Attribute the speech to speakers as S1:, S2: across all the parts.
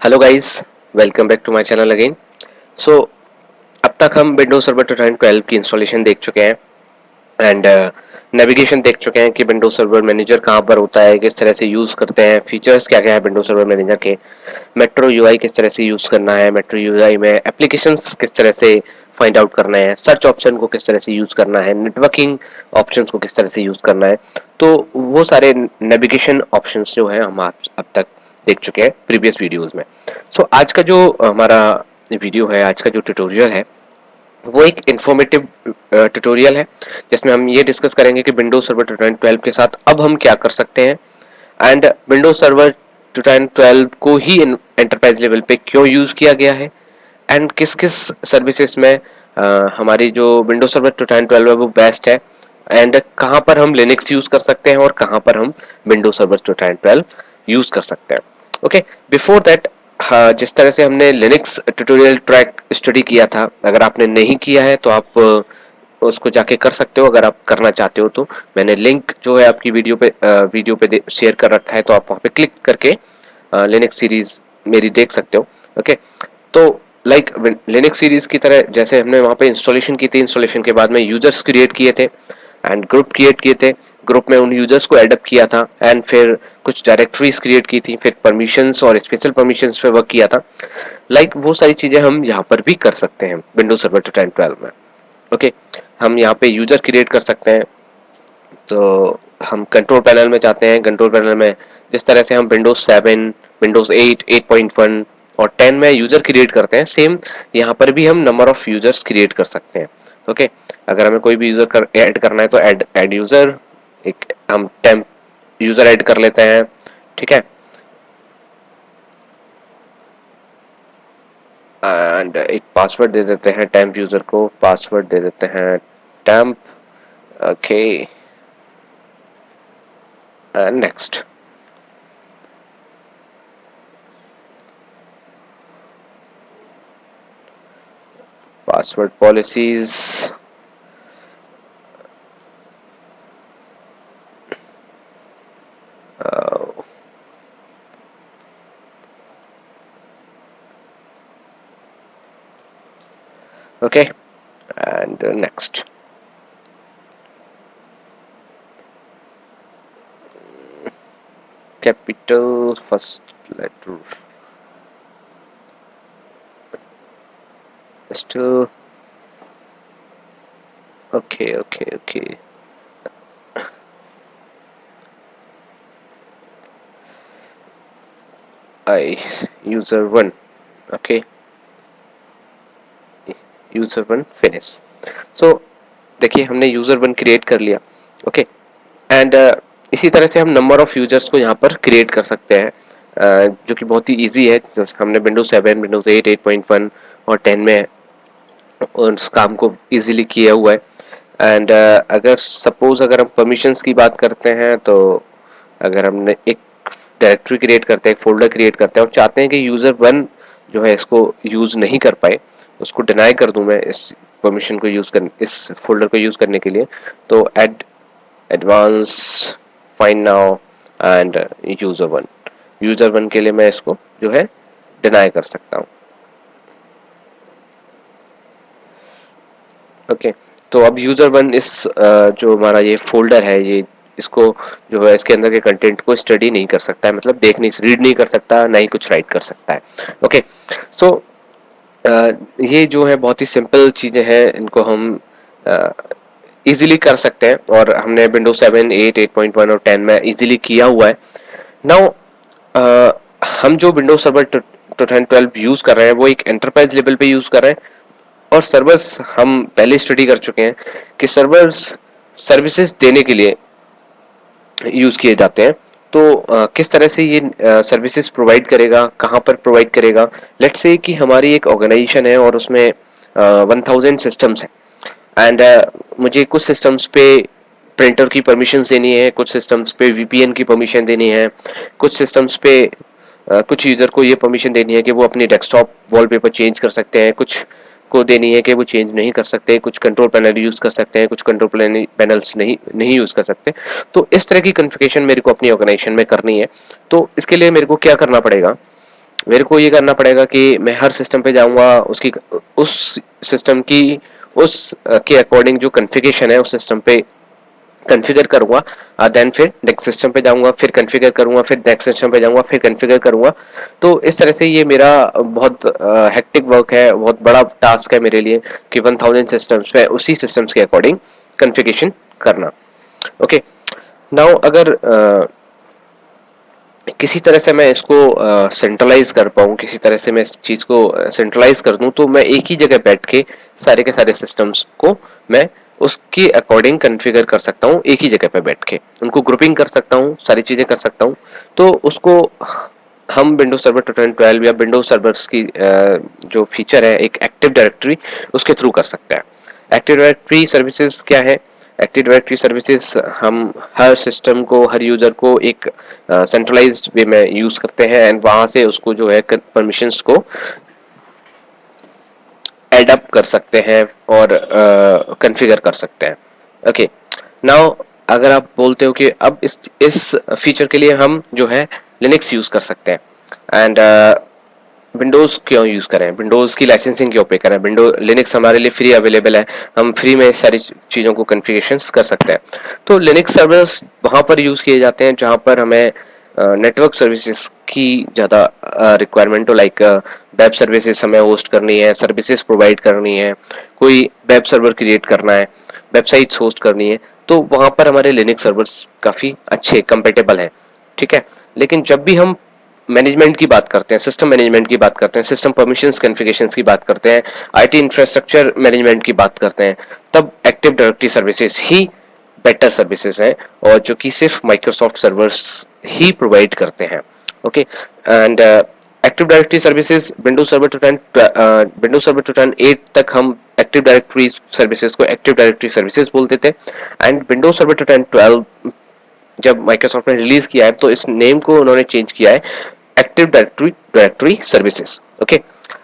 S1: Hello guys, welcome back to my channel again. So अब तक हम विंडोज सर्वर 2012 की इंस्टॉलेशन देख चुके हैं एंड नेविगेशन देख चुके हैं कि विंडोज सर्वर मैनेजर कहाँ पर होता है, किस तरह से यूज़ करते हैं, फीचर्स क्या क्या है विंडोज सर्वर मैनेजर के, मेट्रो यूआई किस तरह से यूज़ करना है, मेट्रो यूआई में एप्लीकेशंस किस तरह से फाइंड आउट करना है, सर्च ऑप्शन को किस तरह से यूज़ करना है, नेटवर्किंग ऑप्शंस को किस तरह से यूज़ करना है। तो वो सारे नेविगेशन ऑप्शंस जो है हम अब तक देख चुके हैं प्रीवियस वीडियोस में। सो आज का जो हमारा वीडियो है, आज का जो ट्यूटोरियल है, वो एक इंफॉर्मेटिव ट्यूटोरियल है जिसमें हम ये डिस्कस करेंगे कि विंडोज सर्वर 2012 के साथ अब हम क्या कर सकते हैं एंड विंडोज सर्वर 2012 को ही एंटरप्राइज लेवल पे क्यों यूज किया गया है एंड किस किस सर्विसेज में हमारी जो विंडोज सर्वर 2012 है वो बेस्ट है एंड कहाँ पर हम लिनक्स यूज कर सकते हैं और कहाँ पर हम विंडोज सर्वर 2012 यूज कर सकते हैं। ओके, बिफोर दैट, हाँ, जिस तरह से हमने लिनक्स ट्यूटोरियल ट्रैक स्टडी किया था, अगर आपने नहीं किया है तो आप उसको जाके कर सकते हो। अगर आप करना चाहते हो तो मैंने लिंक जो है आपकी वीडियो पे शेयर कर रखा है, तो आप वहाँ पे क्लिक करके लिनक्स सीरीज मेरी देख सकते हो। ओके, तो लाइक लिनक्स सीरीज की तरह जैसे हमने वहाँ पे इंस्टॉलेशन की थी, इंस्टॉलेशन के बाद में यूजर्स क्रिएट किए थे एंड ग्रुप क्रिएट किए थे, ग्रुप में उन यूजर्स को एडअप किया था एंड फिर कुछ डायरेक्टरीज क्रिएट की थी, फिर परमिशंस और स्पेशल परमिशंस पे वर्क किया था। लाइक वो सारी चीजें हम यहाँ पर भी कर सकते हैं विंडोज सर्वर 2012 में। ओके, हम यहाँ पे यूजर क्रिएट कर सकते हैं। तो हम कंट्रोल पैनल में जाते हैं, कंट्रोल पैनल में जिस तरह से हम विंडोज 7, विंडोज 8, 8.1 और 10 में यूजर क्रिएट करते हैं, सेम यहाँ पर भी हम नंबर ऑफ यूजर्स क्रिएट कर सकते हैं। ओके, अगर हमें कोई भी यूजर ऐड करना है तो ऐड यूजर, एक हम टेम्प यूजर ऐड कर लेते हैं। ठीक है, एंड एक पासवर्ड दे देते हैं टेम्प यूजर को, पासवर्ड दे देते हैं temp. Okay, and next. Password policies, okay, and next. Capital first letter, still okay. I user one, okay, user one finish। so देखिए हमने यूजर वन क्रिएट कर लिया। ओके, एंड इसी तरह से हम नंबर ऑफ यूजर्स को यहाँ पर क्रिएट कर सकते हैं, जो कि बहुत ही इजी है। जैसे हमने विंडोज 7, विंडोज 8, 8.1 और 10 में उस काम को इजीली किया हुआ है। एंड अगर सपोज अगर हम परमिशंस की बात करते हैं, तो अगर हमने एक डायरेक्टरी क्रिएट करते हैं, एक फोल्डर क्रिएट करते हैं और चाहते हैं कि यूजर वन जो है इसको यूज नहीं कर पाए, उसको डिनाई कर दूं मैं इस परमिशन को यूज कर, इस फोल्डर को यूज करने के लिए, तो ad advance find now and user one के लिए मैं इसको जो है डिनाई कर सकता हूँ। ओके, तो अब यूजर वन इस जो हमारा ये फोल्डर है, ये इसको जो है इसके अंदर के कंटेंट को स्टडी नहीं कर सकता है, मतलब देख नहीं, रीड नहीं कर सकता, ना ही कुछ राइट कर सकता है। ओके, सो ये जो है बहुत ही सिंपल चीजें हैं, इनको हम इजीली कर सकते हैं और हमने विंडोज 7, 8, 8.1 और 10 में इजीली किया हुआ है। नाउ हम जो विंडोज सर्वर 2012 यूज कर रहे हैं वो एक एंटरप्राइज लेवल पे यूज कर रहे हैं, और सर्वर्स हम पहले स्टडी कर चुके हैं कि सर्वर्स सर्विसेज देने के लिए यूज किए जाते हैं। तो किस तरह से ये सर्विसेज प्रोवाइड करेगा, कहाँ पर प्रोवाइड करेगा। लेट्स से कि हमारी एक ऑर्गेनाइजेशन है और उसमें 1000 सिस्टम्स हैं एंड मुझे कुछ सिस्टम्स पे प्रिंटर की परमिशन देनी है, कुछ सिस्टम्स पे वीपीएन की परमिशन देनी है, कुछ सिस्टम्स पे कुछ यूजर को ये परमिशन देनी है कि वो अपनी डेस्कटॉप वॉलपेपर चेंज कर सकते हैं, कुछ को देनी है कि वो चेंज नहीं कर सकते, कुछ कंट्रोल पैनल यूज कर सकते हैं, कुछ कंट्रोल पैनल्स नहीं नहीं यूज कर सकते। तो इस तरह की कॉन्फ़िगरेशन मेरे को अपनी ऑर्गेनाइजेशन में करनी है। तो इसके लिए मेरे को क्या करना पड़ेगा, मेरे को ये करना पड़ेगा कि मैं हर सिस्टम पे जाऊंगा, उसकी उस सिस्टम की उस के अकॉर्डिंग जो कॉन्फ़िगरेशन है उस सिस्टम पे कॉन्फ़िगर करूंगा, देन फिर नेक्स्ट सिस्टम पे जाऊंगा, फिर कॉन्फ़िगर करूंगा, फिर नेक्स्ट सिस्टम पे जाऊंगा, फिर कॉन्फ़िगर करूंगा। तो इस तरह से ये मेरा बहुत हेक्टिक वर्क है, बहुत बड़ा टास्क है मेरे लिए कि 1000 सिस्टम्स पे उसी सिस्टम्स के अकॉर्डिंग कॉन्फ़िगरेशन करना। ओके, नाउ अगर किसी तरह से मैं इसको सेंट्रलाइज कर पाऊँ, किसी तरह से मैं इस चीज़ को सेंट्रलाइज कर दूं, तो मैं एक ही जगह बैठ के सारे के सारे सिस्टम्स को मैं उसके अकॉर्डिंग कॉन्फ़िगर कर सकता हूँ, एक ही जगह पे बैठ के उनको ग्रुपिंग कर सकता हूँ, सारी चीज़ें कर सकता हूँ। तो उसको हम विंडोज सर्वर 2012 या विंडोज सर्वर्स की जो फीचर है एक एक्टिव डायरेक्टरी, उसके थ्रू कर सकते हैं। एक्टिव डायरेक्टरी सर्विसेज क्या है? एक्टिव डायरेक्टरी सर्विसेज हम हर सिस्टम को, हर यूजर को एक सेंट्रलाइज्ड वे में यूज करते हैं एंड वहां से उसको जो है परमिशंस को एडअप कर सकते हैं और कॉन्फ़िगर कर सकते हैं। ओके, नाउ अगर आप बोलते हो कि अब इस फीचर के लिए हम जो है लिनक्स यूज कर सकते हैं एंड विंडोज क्यों यूज करें, विंडोज की लाइसेंसिंग क्यों पे करें, विंडो लिनक्स हमारे लिए फ्री अवेलेबल है, हम फ्री में सारी चीज़ों को कॉन्फ़िगरेशंस कर सकते हैं। तो लिनक्स सर्वर्स वहाँ पर यूज़ किए जाते हैं जहाँ पर हमें नेटवर्क सर्विसेज की ज़्यादा रिक्वायरमेंट हो, लाइक वेब सर्विसेज हमें होस्ट करनी है, सर्विसेज प्रोवाइड करनी है, कोई वेब सर्वर क्रिएट करना है, वेबसाइट्स होस्ट करनी है, तो वहाँ पर हमारे लिनक्स सर्वर्स काफ़ी अच्छे कंपेटेबल हैं। ठीक है, लेकिन जब भी हम मैनेजमेंट की बात करते हैं, सिस्टम मैनेजमेंट की बात करते हैं, सिस्टम परमिशंस कॉन्फ़िगरेशंस की बात करते हैं, आईटी इंफ्रास्ट्रक्चर मैनेजमेंट की बात करते हैं, तब एक्टिव डायरेक्टरी सर्विसेज ही बेटर सर्विसेज हैं और जो कि सिर्फ माइक्रोसॉफ्ट सर्वर्स ही प्रोवाइड करते हैं। Okay, and active directory services Windows server 2008 तक हम एक्टिव डायरेक्टरी सर्विसेज को एक्टिव डायरेक्टरी सर्विसेज बोलते थे एंड विंडोज सर्वर 2012 जब माइक्रोसॉफ्ट ने रिलीज किया है तो इस नेम को उन्होंने चेंज किया है active directory services. Okay,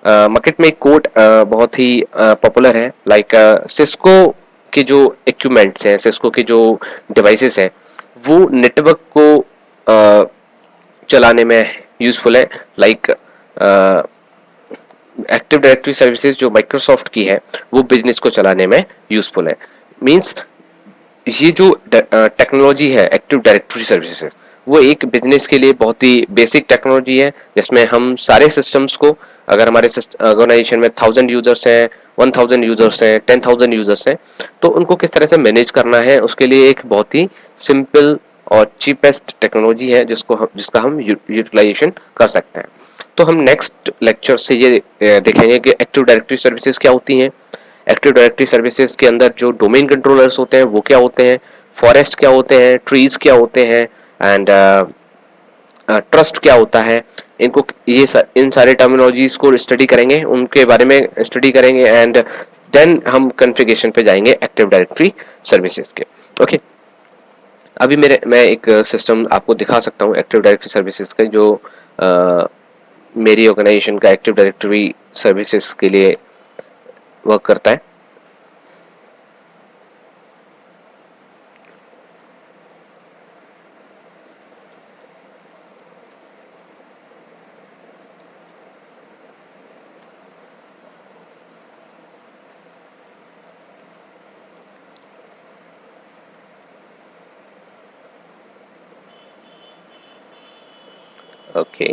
S1: market में एक कोड बहुत ही पॉपुलर है, लाइक सिस्को के जो इक्विपमेंट्स हैं, सिस्को के जो डिवाइसेस हैं, वो नेटवर्क को चलाने में यूजफुल है, लाइक एक्टिव डायरेक्टरी सर्विसेज जो माइक्रोसॉफ्ट की है वो बिजनेस को चलाने में यूजफुल है। मींस ये जो टेक्नोलॉजी है एक्टिव डायरेक्टरी सर्विसेज, वो एक बिजनेस के लिए बहुत ही बेसिक टेक्नोलॉजी है जिसमें हम सारे सिस्टम्स को, अगर हमारे ऑर्गेनाइजेशन में 1000 यूजर्स हैं, 1000 यूजर्स हैं, 10,000 यूजर्स हैं, तो उनको किस तरह से मैनेज करना है उसके लिए एक बहुत ही सिंपल और चीपेस्ट टेक्नोलॉजी है जिसका हम यूटिलाइजेशन कर सकते हैं। तो हम नेक्स्ट लेक्चर से ये देखेंगे कि एक्टिव डायरेक्टरी सर्विसेज क्या होती हैं, एक्टिव डायरेक्टरी सर्विसेज के अंदर जो डोमेन कंट्रोलर्स होते हैं वो क्या होते हैं, फॉरेस्ट क्या होते हैं, ट्रीज क्या होते हैं एंड ट्रस्ट क्या होता है। इनको इन सारे टर्मिनोलॉजीज को स्टडी करेंगे, उनके बारे में स्टडी करेंगे एंड देन हम कॉन्फ़िगरेशन पे जाएंगे एक्टिव डायरेक्टरी सर्विसेज के। ओके, अभी मैं एक सिस्टम आपको दिखा सकता हूँ एक्टिव डायरेक्टरी सर्विसेज का जो मेरी ऑर्गेनाइजेशन का एक्टिव डायरेक्टरी सर्विसेज के लिए वर्क करता है। ओके,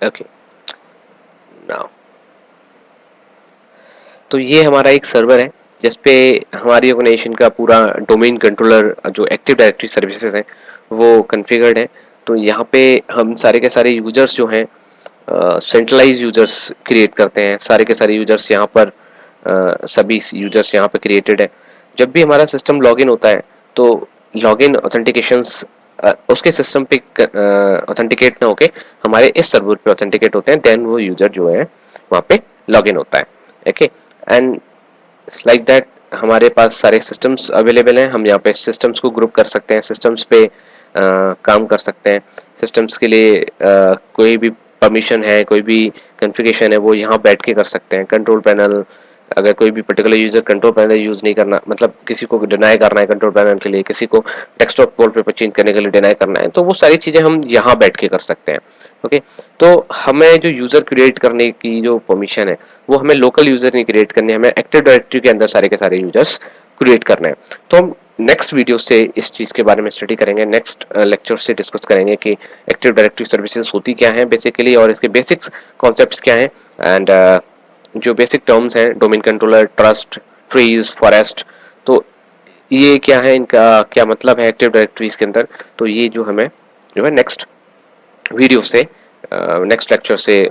S1: ओके, नाउ तो ये हमारा एक सर्वर है जिसपे हमारी ऑर्गेनाइजेशन का पूरा डोमेन कंट्रोलर जो एक्टिव डायरेक्टरी सर्विसेज है वो कॉन्फ़िगर्ड है। तो यहाँ पे हम सारे के सारे यूजर्स जो हैं सेंट्रलाइज यूजर्स क्रिएट करते हैं, सारे के सारे यूजर्स यहाँ पर सभी यूजर्स यहाँ पे क्रिएटेड है। जब भी हमारा सिस्टम लॉगिन होता है तो लॉगिन ऑथेंटिकेशंस उसके सिस्टम पे ऑथेंटिकेट ना होके हमारे इस सर्वर पे ऑथेंटिकेट होते हैं, देन वो यूजर जो है वहाँ पे लॉगिन होता है। ओके, एंड लाइक दैट हमारे पास सारे सिस्टम्स अवेलेबल हैं, हम यहाँ पे सिस्टम्स को ग्रुप कर सकते हैं, सिस्टम्स पे काम कर सकते हैं, सिस्टम्स के लिए कोई भी परमिशन है, कोई भी कॉन्फ़िगरेशन है, वो यहाँ बैठ के कर सकते हैं। कंट्रोल पैनल, अगर कोई भी particular user control panel use नहीं करना, मतलब किसी को डिनाई करना है कंट्रोल पैनल के लिए, किसी को डेस्कटॉप वॉलपेपर चेंज करने के लिए डिनाई करना है, तो वो सारी चीजें हम यहाँ बैठ के कर सकते हैं। ओके, तो हमें जो यूजर क्रिएट करने की जो परमिशन है वो हमें लोकल यूजर नहीं क्रिएट करनी है, हमें एक्टिव डायरेक्टरी के अंदर सारे के सारे यूजर्स क्रिएट करना है। तो हम नेक्स्ट वीडियो से इस चीज के बारे में स्टडी करेंगे, नेक्स्ट लेक्चर से डिस्कस करेंगे कि एक्टिव डायरेक्टरी सर्विसेज होती क्या है बेसिकली, और इसके बेसिक्स कॉन्सेप्ट्स क्या हैं, एंड जो बेसिक टर्म्स हैं, domain controller, trust, freeze, forest, तो ये क्या है, इनका क्या मतलब है एक्टिव डायरेक्टरीज के अंदर, तो ये जो हमें जो है नेक्स्ट वीडियो से, नेक्स्ट लेक्चर से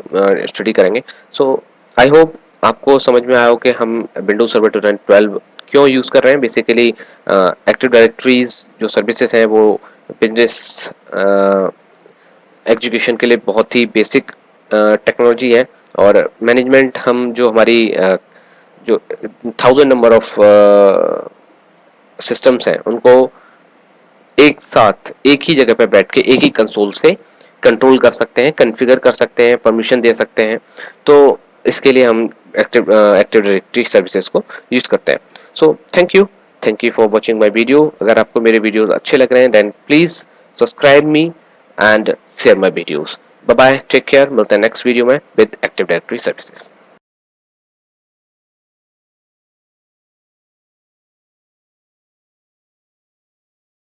S1: स्टडी करेंगे। सो आई होप आपको समझ में आया हो कि हम विंडोज सर्वर 2012 क्यों यूज़ कर रहे हैं। बेसिकली एक्टिव डायरेक्टरीज जो सर्विसेज हैं वो बिजनेस एग्जीक्यूशन के लिए बहुत ही बेसिक टेक्नोलॉजी है, और मैनेजमेंट हम जो हमारी जो 1000 नंबर ऑफ सिस्टम्स हैं उनको एक साथ एक ही जगह पे बैठ के एक ही कंसोल से कंट्रोल कर सकते हैं, कॉन्फ़िगर कर सकते हैं, परमिशन दे सकते हैं। तो इसके लिए हम एक्टिव डायरेक्टरी सर्विसेज को यूज करते हैं। So thank you for watching my video. अगर आपको मेरे वीडियोस अच्छे लग रहे हैं then please subscribe me and share my videos. Bye bye, take care, मिलते हैं नेक्स्ट वीडियो में विद एक्टिव डायरेक्टरी सर्विसेज।